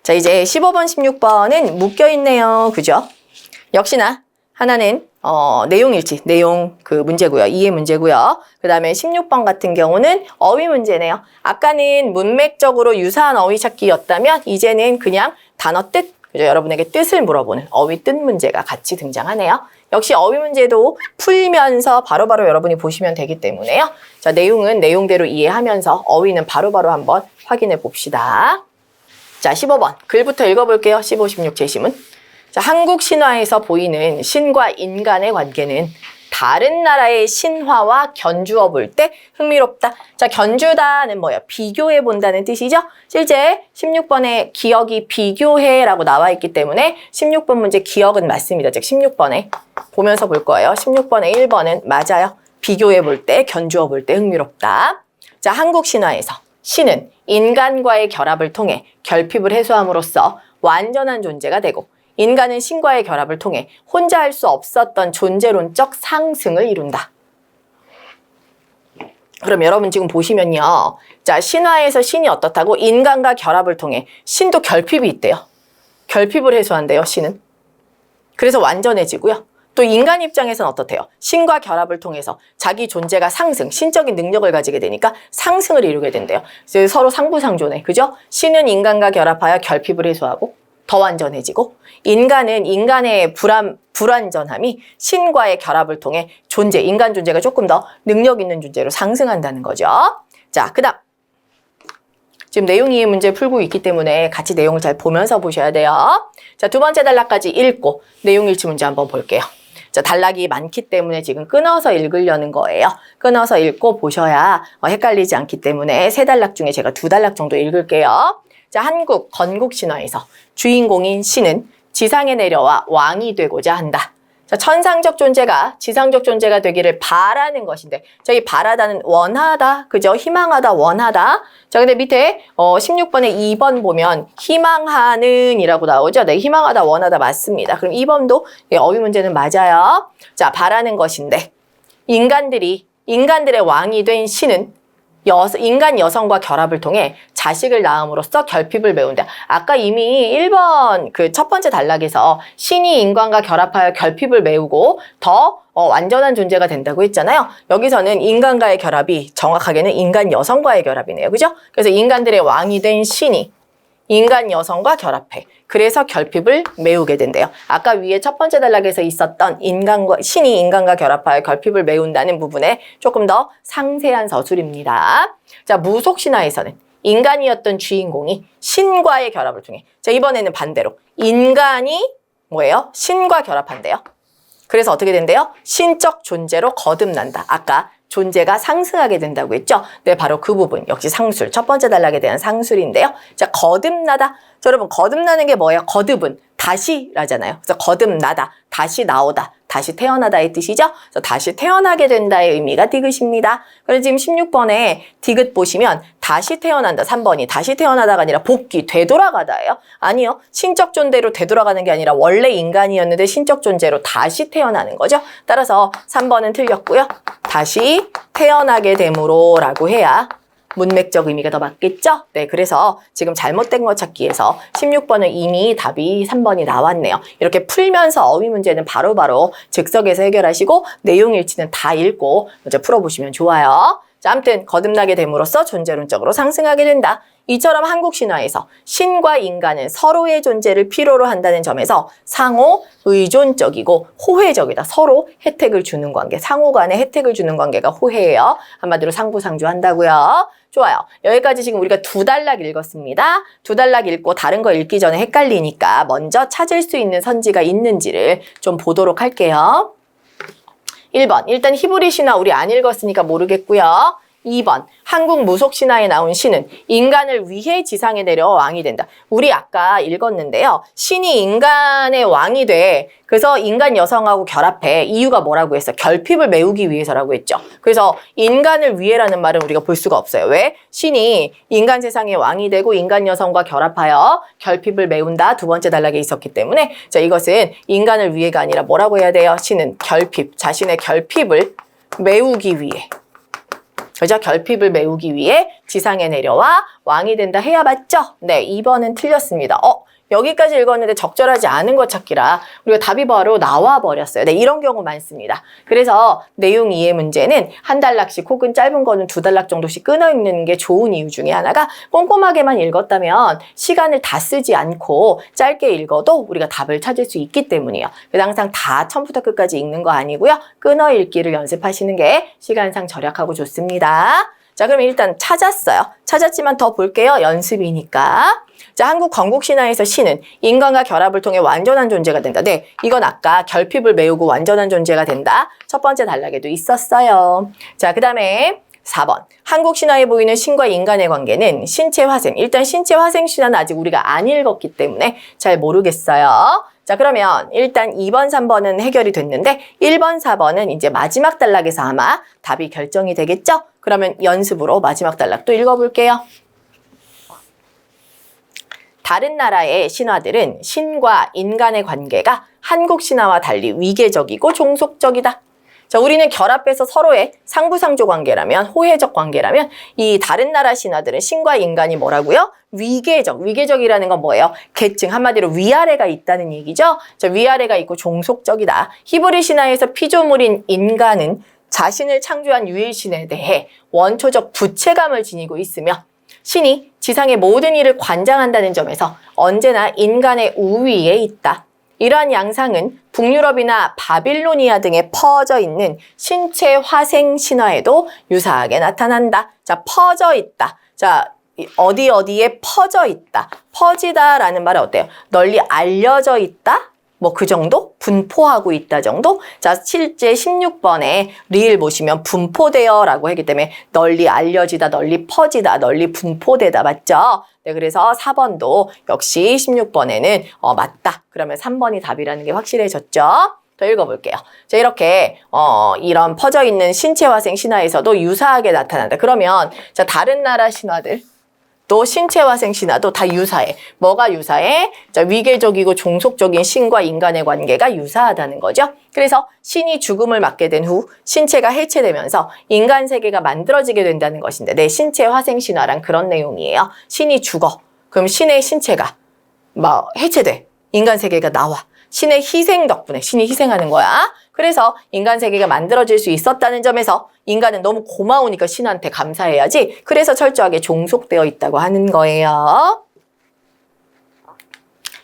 자, 이제 15번, 16번은 묶여있네요. 그죠? 역시나 하나는 내용일치, 내용 그 문제고요. 이해 문제고요. 그 다음에 16번 같은 경우는 어휘 문제네요. 아까는 문맥적으로 유사한 어휘 찾기였다면 이제는 그냥 단어 뜻, 그죠? 여러분에게 뜻을 물어보는 어휘 뜻 문제가 같이 등장하네요. 역시 어휘 문제도 풀면서 바로바로 여러분이 보시면 되기 때문에요. 자, 내용은 내용대로 이해하면서 어휘는 바로바로 한번 확인해 봅시다. 자, 15번 글부터 읽어볼게요. 15, 16 제시문. 자, 한국 신화에서 보이는 신과 인간의 관계는 다른 나라의 신화와 견주어 볼 때 흥미롭다. 자, 견주다는 뭐예요? 비교해 본다는 뜻이죠? 실제 16번에 기억이 비교해라고 나와 있기 때문에 16번 문제 기억은 맞습니다. 즉 16번에 보면서 볼 거예요. 16번에 1번은 맞아요. 비교해 볼 때, 견주어 볼 때 흥미롭다. 자, 한국 신화에서 신은 인간과의 결합을 통해 결핍을 해소함으로써 완전한 존재가 되고 인간은 신과의 결합을 통해 혼자 할 수 없었던 존재론적 상승을 이룬다. 그럼 여러분 지금 보시면요. 자, 신화에서 신이 어떻다고? 인간과 결합을 통해 신도 결핍이 있대요. 결핍을 해소한대요, 신은. 그래서 완전해지고요. 또 인간 입장에서는 어떻대요? 신과 결합을 통해서 자기 존재가 상승, 신적인 능력을 가지게 되니까 상승을 이루게 된대요. 서로 상부상조네. 그죠? 신은 인간과 결합하여 결핍을 해소하고 더 완전해지고 인간은 인간의 불완전함이 신과의 결합을 통해 존재, 인간 존재가 조금 더 능력 있는 존재로 상승한다는 거죠. 자, 그 다음 지금 내용 이해 문제 풀고 있기 때문에 같이 내용을 잘 보면서 보셔야 돼요. 자, 두 번째 단락까지 읽고 내용 일치 문제 한번 볼게요. 자, 단락이 많기 때문에 지금 끊어서 읽으려는 거예요. 끊어서 읽고 보셔야 헷갈리지 않기 때문에 세 단락 중에 제가 두 단락 정도 읽을게요. 자, 한국 건국 신화에서 주인공인 신은 지상에 내려와 왕이 되고자 한다. 자, 천상적 존재가 지상적 존재가 되기를 바라는 것인데, 자, 이 바라다는 원하다, 그죠? 희망하다, 원하다. 자, 근데 밑에 16번에 2번 보면 희망하는 이라고 나오죠? 네, 희망하다, 원하다 맞습니다. 그럼 2번도 어휘 문제는 맞아요. 자, 바라는 것인데, 인간들의 왕이 된 신은 인간 여성과 결합을 통해 자식을 낳음으로써 결핍을 메운다. 아까 이미 1번 그 첫 번째 단락에서 신이 인간과 결합하여 결핍을 메우고 더 완전한 존재가 된다고 했잖아요. 여기서는 인간과의 결합이 정확하게는 인간 여성과의 결합이네요. 그죠? 그래서 인간들의 왕이 된 신이 인간 여성과 결합해. 그래서 결핍을 메우게 된대요. 아까 위에 첫 번째 단락에서 있었던 신이 인간과 결합하여 결핍을 메운다는 부분에 조금 더 상세한 서술입니다. 자, 무속신화에서는 인간이었던 주인공이 신과의 결합을 통해. 자, 이번에는 반대로 인간이 뭐예요? 신과 결합한대요. 그래서 어떻게 된대요? 신적 존재로 거듭난다. 아까 존재가 상승하게 된다고 했죠? 네, 바로 그 부분. 역시 상술. 첫 번째 단락에 대한 상술인데요. 자, 거듭나다. 자, 여러분, 거듭나는 게 뭐예요? 거듭은 다시라잖아요. 그래서 거듭나다, 다시 나오다, 다시 태어나다의 뜻이죠? 그래서 다시 태어나게 된다의 의미가 디귿입니다. 그래서 지금 16번에 디귿 보시면 다시 태어난다. 3번이 다시 태어나다가 아니라 복귀, 되돌아가다예요. 아니요. 신적 존재로 되돌아가는 게 아니라 원래 인간이었는데 신적 존재로 다시 태어나는 거죠. 따라서 3번은 틀렸고요. 다시 태어나게 됨으로 라고 해야 문맥적 의미가 더 맞겠죠? 네, 그래서 지금 잘못된 거 찾기에서 16번은 이미 답이 3번이 나왔네요. 이렇게 풀면서 어휘 문제는 바로바로 즉석에서 해결하시고 내용 일치는 다 읽고 먼저 풀어보시면 좋아요. 자, 아무튼 거듭나게 됨으로써 존재론적으로 상승하게 된다. 이처럼 한국 신화에서 신과 인간은 서로의 존재를 필요로 한다는 점에서 상호 의존적이고 호혜적이다. 서로 혜택을 주는 관계, 상호 간에 혜택을 주는 관계가 호혜예요. 한마디로 상부상조한다고요. 좋아요. 여기까지 지금 우리가 두 단락 읽었습니다. 두 단락 읽고 다른 거 읽기 전에 헷갈리니까 먼저 찾을 수 있는 선지가 있는지를 좀 보도록 할게요. 1번, 일단 히브리 신화 우리 안 읽었으니까 모르겠고요. 2번, 한국 무속 신화에 나온 신은 인간을 위해 지상에 내려 왕이 된다. 우리 아까 읽었는데요. 신이 인간의 왕이 돼. 그래서 인간 여성하고 결합해. 이유가 뭐라고 했어? 결핍을 메우기 위해서라고 했죠. 그래서 인간을 위해라는 말은 우리가 볼 수가 없어요. 왜? 신이 인간 세상의 왕이 되고 인간 여성과 결합하여 결핍을 메운다. 두 번째 단락에 있었기 때문에 자, 이것은 인간을 위해가 아니라 뭐라고 해야 돼요? 신은 결핍, 자신의 결핍을 메우기 위해. 그죠? 결핍을 메우기 위해 지상에 내려와 왕이 된다 해야 맞죠? 네, 2번은 틀렸습니다. 여기까지 읽었는데 적절하지 않은 것 찾기라 우리가 답이 바로 나와 버렸어요. 네, 이런 경우 많습니다. 그래서 내용 이해 문제는 한 단락씩 혹은 짧은 거는 2단락 정도씩 끊어 읽는 게 좋은 이유 중에 하나가 꼼꼼하게만 읽었다면 시간을 다 쓰지 않고 짧게 읽어도 우리가 답을 찾을 수 있기 때문이에요. 그래서 항상 다 처음부터 끝까지 읽는 거 아니고요. 끊어 읽기를 연습하시는 게 시간상 절약하고 좋습니다. 자, 그럼 일단 찾았어요. 찾았지만 더 볼게요. 연습이니까. 자, 한국 건국신화에서 신은 인간과 결합을 통해 완전한 존재가 된다. 네, 이건 아까 결핍을 메우고 완전한 존재가 된다. 첫 번째 단락에도 있었어요. 자, 그 다음에 4번. 한국 신화에 보이는 신과 인간의 관계는 신체 화생. 일단 신체 화생 신화는 아직 우리가 안 읽었기 때문에 잘 모르겠어요. 자, 그러면 일단 2번, 3번은 해결이 됐는데 1번, 4번은 이제 마지막 단락에서 아마 답이 결정이 되겠죠? 그러면 연습으로 마지막 단락 또 읽어볼게요. 다른 나라의 신화들은 신과 인간의 관계가 한국 신화와 달리 위계적이고 종속적이다. 자, 우리는 결합해서 서로의 상부상조 관계라면, 호혜적 관계라면 이 다른 나라 신화들은 신과 인간이 뭐라고요? 위계적이라는 건 뭐예요? 계층, 한마디로 위아래가 있다는 얘기죠. 자, 위아래가 있고 종속적이다. 히브리 신화에서 피조물인 인간은 자신을 창조한 유일신에 대해 원초적 부채감을 지니고 있으며 신이 지상의 모든 일을 관장한다는 점에서 언제나 인간의 우위에 있다. 이러한 양상은 북유럽이나 바빌로니아 등에 퍼져 있는 신체 화생 신화에도 유사하게 나타난다. 자, 퍼져 있다. 자, 어디에 퍼져 있다. 퍼지다라는 말은 어때요? 널리 알려져 있다? 뭐 그 정도? 분포하고 있다 정도? 자, 실제 16번에 리을 보시면 분포되어 라고 했기 때문에 널리 알려지다, 널리 퍼지다, 널리 분포되다 맞죠? 네, 그래서 4번도 역시 16번에는 맞다. 그러면 3번이 답이라는 게 확실해졌죠? 더 읽어볼게요. 자, 이렇게 이런 퍼져 있는 신체 화생 신화에서도 유사하게 나타난다. 그러면 자, 다른 나라 신화들 또 신체 화생 신화도 다 유사해. 뭐가 유사해? 자, 위계적이고 종속적인 신과 인간의 관계가 유사하다는 거죠. 그래서 신이 죽음을 맞게 된 후 신체가 해체되면서 인간 세계가 만들어지게 된다는 것인데, 네, 신체 화생 신화란 그런 내용이에요. 신이 죽어. 그럼 신의 신체가 막 해체돼. 인간 세계가 나와. 신의 희생 덕분에 신이 희생하는 거야. 그래서 인간 세계가 만들어질 수 있었다는 점에서 인간은 너무 고마우니까 신한테 감사해야지. 그래서 철저하게 종속되어 있다고 하는 거예요.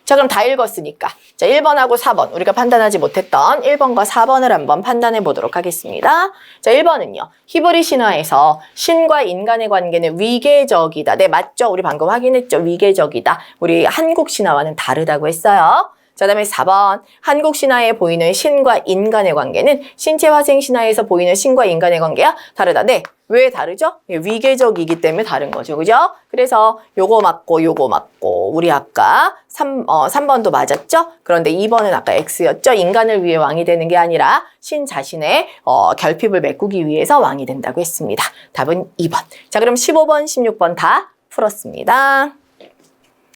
자, 그럼 다 읽었으니까 자, 1번하고 4번 우리가 판단하지 못했던 1번과 4번을 한번 판단해 보도록 하겠습니다. 자, 1번은요. 히브리 신화에서 신과 인간의 관계는 위계적이다. 네, 맞죠? 우리 방금 확인했죠? 위계적이다. 우리 한국 신화와는 다르다고 했어요. 자, 그다음에 4번. 한국 신화에 보이는 신과 인간의 관계는 신체 화생 신화에서 보이는 신과 인간의 관계와 다르다. 네. 왜 다르죠? 위계적이기 때문에 다른 거죠. 그죠? 그래서 요거 맞고 우리 아까 3번도 맞았죠? 그런데 2번은 아까 X였죠? 인간을 위해 왕이 되는 게 아니라 신 자신의 결핍을 메꾸기 위해서 왕이 된다고 했습니다. 답은 2번. 자, 그럼 15번, 16번 다 풀었습니다.